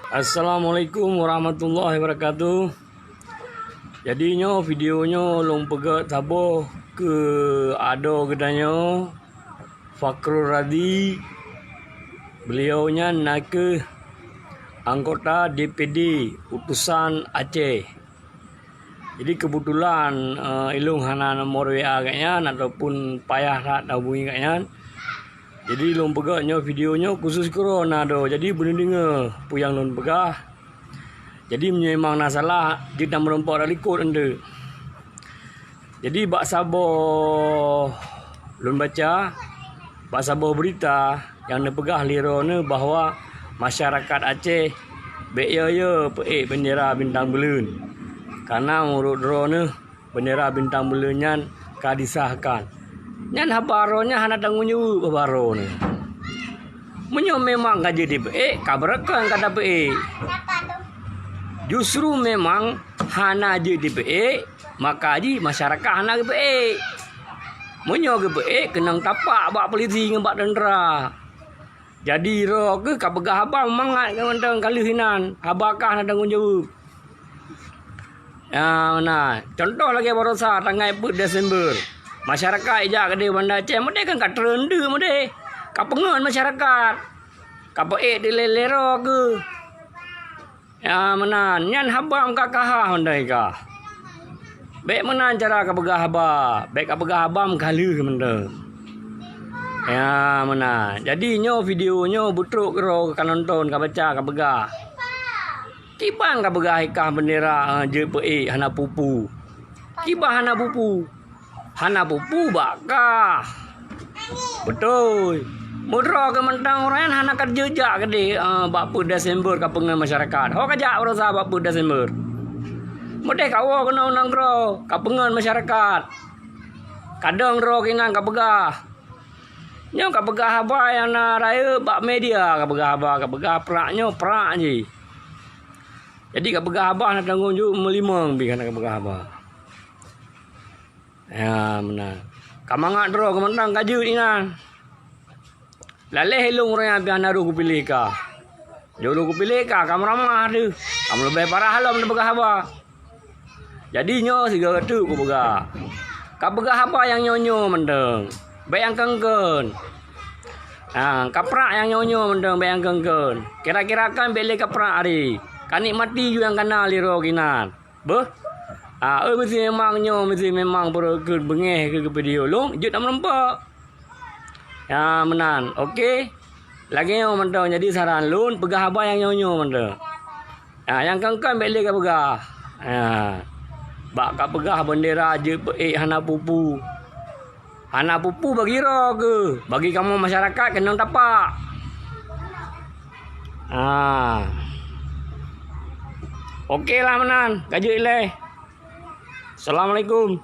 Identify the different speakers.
Speaker 1: Assalamualaikum warahmatullahi wabarakatuh. Jadinya videonya long pegat tabo ke ado gedanya Fakrul Radhi. Beliaunya nak ke anggota DPD utusan Aceh. Jadi kebetulan ilung hana nomor WA kayaknya ataupun payah tak hubungi kayaknya. Jadi long pegaknya videonya khusus corona do. Jadi bener-bener puyang long pegah. Jadi memang nak salah dia nak merempak dah likut anda. Jadi bak sabar long baca, bak sabar berita yang nak pegah lira ni bahawa masyarakat Aceh baik ya peik bendera bintang belun. Karena menurut dro ni bendera bintang belun nyan ka disahkan. Nyan habaronya hana tanggung jawab habaro ni. Menyo memang gaji di peik, kabarakan kada peik. Justru memang hana je di peik, maka ji masyarakat hana ke peik. Menyo ke peik kenang tapak bak polisi dengan bak tentera. Jadi ro ke kabegah abang mangat ke mentang kali hinan, habakah hana tanggung jawab. Ya, nah, contoh lagi barosa tanggal 4 Desember. Masyarakat ejak ke dia Bandar Aceh, mereka kan kat terendu mereka. Kapengan masyarakat. Kapeik di lelero ke. Ya menan, nyan habang kakah mereka. Baik menan cara kabegah haba, baik kabegah habam kali ke menda. Ya menan. Jadi nyo videonyo butruk kero kan nonton ka baca kabegah. Kibang kabegah ikah bendera je peik hana pupu. Kibah hana pupu. Hana pupu bakah. Betul. Mudra ke mentang orang hana kerja jak ke di bak 4 Desember ka pengen masyarakat. Ho kajak berusaha bak 4 Desember. Mudeh kawo kena undang ro ka pengen masyarakat. Kadang ro kinan ka begah. Nyo ka begah apa yang na raya bak media ka begah apa ka begah peraknyo perak je. Jadi ka begah apa nak tanggung jawab melimang bi kana ka begah apa. Ya benar. Kamangat dro kementang kaju inan. Laleh hilung orang yang naru ku pilih ka. Jolo ku pilih ka kam ramah tu. Kam lebih parah halam de begah apa. Jadi nyo siga tu ku begah. Ka begah apa yang nyonyo mendeng. Baik yang kengken. Kaprak yang nyonyo mendeng baik yang kengken. Kira-kira kan bele kaprak hari. Kanik mati ju yang kenal liro kinan. Beh. Mesti memang nyo, mesti memang ke bengeh ke video long, jut nak merempak. Ya menan, okey. Lagi nyo mentang jadi saran lun, pegah apa yang nyonyo mentang. Yang kengkan balik ke pegah. Bak kat pegah bendera je peik hana pupu. Hana pupu bagi ro ke? Bagi kamu masyarakat kena tapak. Okey lah menan, kajuk ilai. Assalamualaikum.